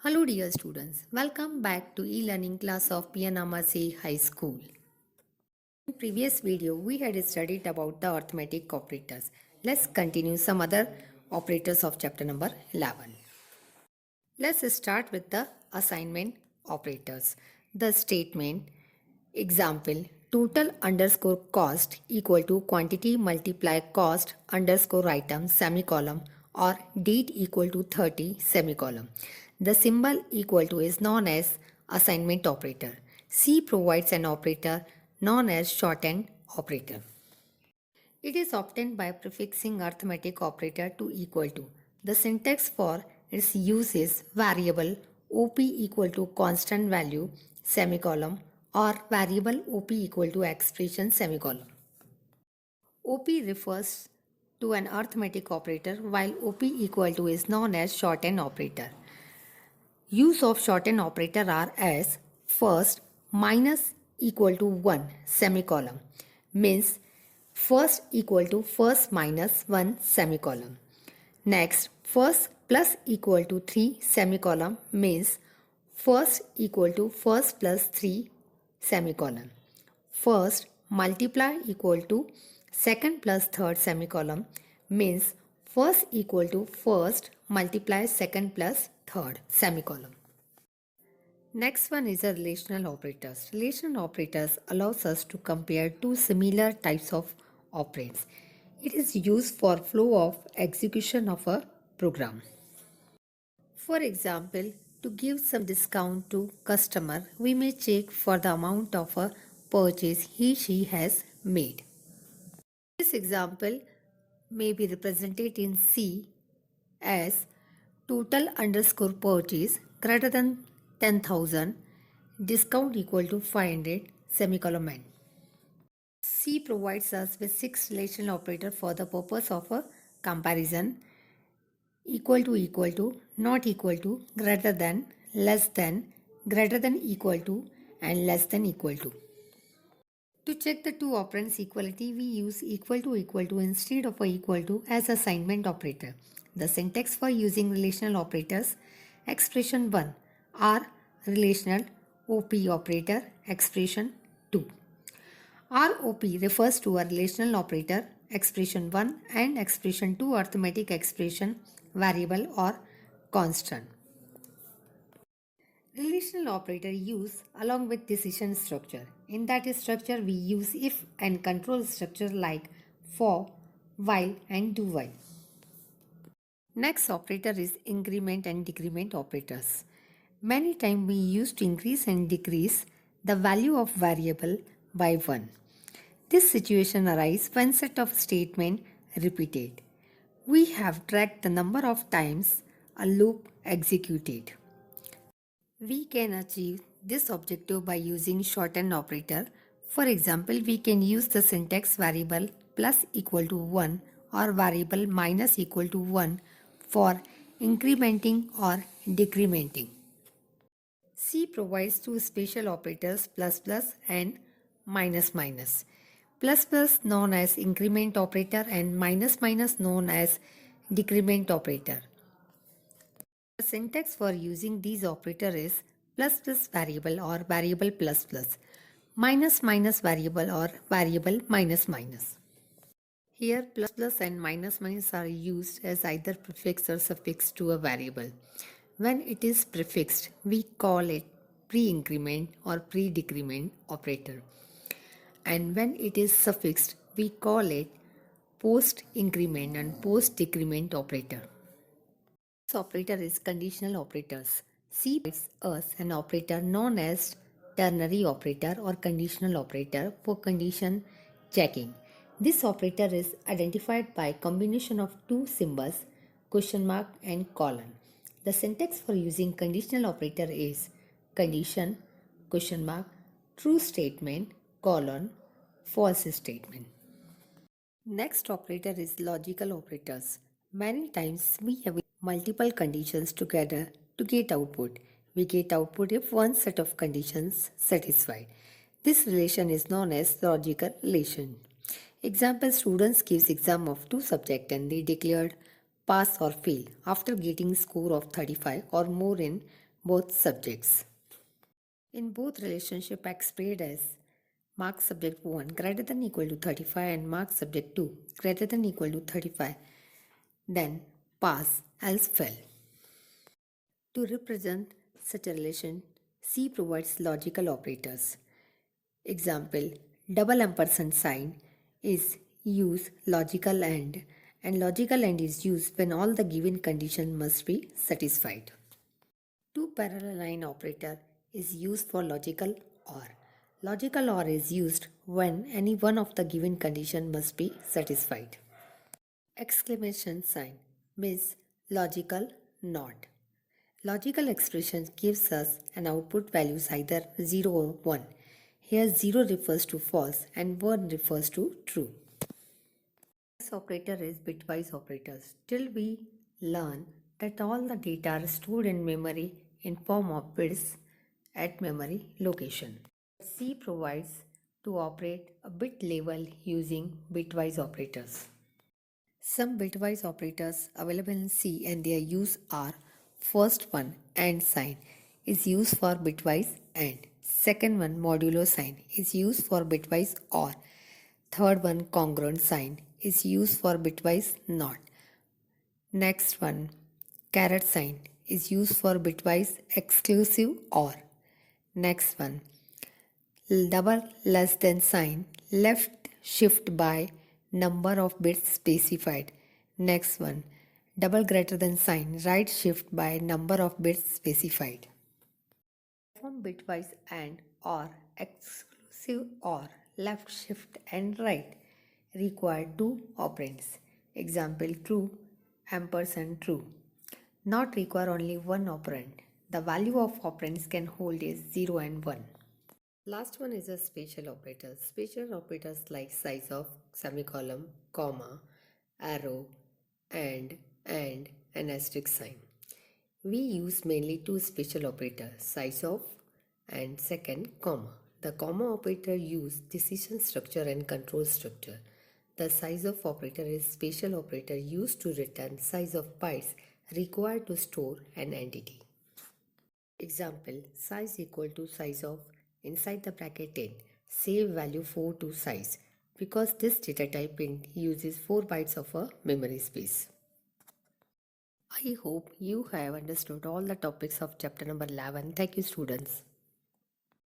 Hello dear students, welcome back to e-learning class of Pianamase High School. In previous video we had studied about the arithmetic operators. Let's continue some other operators of chapter number 11. Let's start with the assignment operators. The statement example total underscore cost equal to quantity multiply cost underscore item semicolon or date equal to 30 semicolon. The symbol equal to is known as assignment operator. C provides an operator known as shorthand operator. It is obtained by prefixing arithmetic operator to equal to. The syntax for its use is variable op equal to constant value semicolon or variable op equal to expression semicolon. OP refers to an arithmetic operator while OP equal to is known as shorthand operator. Use of shorthand operator are as first minus equal to 1 semicolon means first equal to first minus 1 semicolon. Next first plus equal to 3 semicolon means first equal to first plus 3 semicolon. First multiply equal to second plus third semicolon means first equal to first multiply second plus third semicolon. Next one is a relational operators. Relational operators allows us to compare two similar types of operands. It is used for flow of execution of a program. For example, to give some discount to customer, we may check for the amount of a purchase he/she has made. This example may be represented in C as total underscore purchase greater than 10,000 discount equal to 500 semicolon n. C provides us with 6 relational operator for the purpose of a comparison equal to, not equal to, greater than, less than, greater than equal to and less than equal to. To check the two operands equality, we use equal to instead of a equal to as assignment operator. The syntax for using relational operators, expression 1 are relational OP operator, expression 2. ROP refers to a relational operator, expression 1 and expression 2 arithmetic expression, variable or constant. Relational operator use along with decision structure. In that structure we use if and control structure like for, while and do while. Next operator is increment and decrement operators. Many times we use to increase and decrease the value of variable by 1. This situation arises when set of statement repeated. We have tracked the number of times a loop executed. We can achieve this objective by using shorthand operator. For example, we can use the syntax variable plus equal to 1 or variable minus equal to 1 for incrementing or decrementing. C provides two special operators plus plus and minus minus. Plus plus known as increment operator and minus minus known as decrement operator. The syntax for using these operator is plus plus variable or variable plus plus, minus minus variable or variable minus minus. Here plus plus and minus minus are used as either prefix or suffix to a variable. When it is prefixed, we call it pre-increment or pre-decrement operator. And when it is suffixed, we call it post-increment and post-decrement operator. This operator is conditional operators. C provides us an operator known as ternary operator or conditional operator for condition checking. This operator is identified by combination of two symbols, question mark and colon. The syntax for using conditional operator is condition, question mark, true statement, colon, false statement. Next operator is logical operators. Many times we have multiple conditions together to get output. We get output if one set of conditions satisfied. This relation is known as logical relation. Example, students gives exam of two subjects and they declared pass or fail after getting score of 35 or more in both subjects. In both relationship expressed as mark subject 1 greater than equal to 35 and mark subject 2 greater than equal to 35, then pass else fail. To represent such a relation, C provides logical operators. Example, double ampersand sign is used logical and logical AND is used when all the given condition must be satisfied. Two parallel line operator is used for logical OR. Logical OR is used when any one of the given condition must be satisfied. Exclamation sign means logical NOT. Logical expression gives us an output values either 0 or 1. Here 0 refers to false and 1 refers to true. This operator is bitwise operators till we learn that all the data are stored in memory in form of bits at memory location. C provides to operate a bit level using bitwise operators. Some bitwise operators available in C and their use are: first one AND sign is used for bitwise AND. Second one modulo sign is used for bitwise OR. Third one congruent sign is used for bitwise NOT. Next one caret sign is used for bitwise exclusive OR. Next one double less than sign left shift by number of bits specified. Next one double greater than sign right shift by number of bits specified. Perform bitwise AND or exclusive OR left shift and right require two operands. Example true ampersand true. Not require only one operand. The value of operands can hold is 0 and 1. Last one is a spatial operators. Spatial operators like size of, semicolon, comma, arrow, and asterisk sign. We use mainly two spatial operators, size of and second comma. The comma operator use decision structure and control structure. The size of operator is spatial operator used to return size of bytes required to store an entity. Example, size equal to size of inside the bracket 10, save value 4 to size, because this data type int uses 4 bytes of a memory space. I hope you have understood all the topics of chapter number 11. Thank you, students.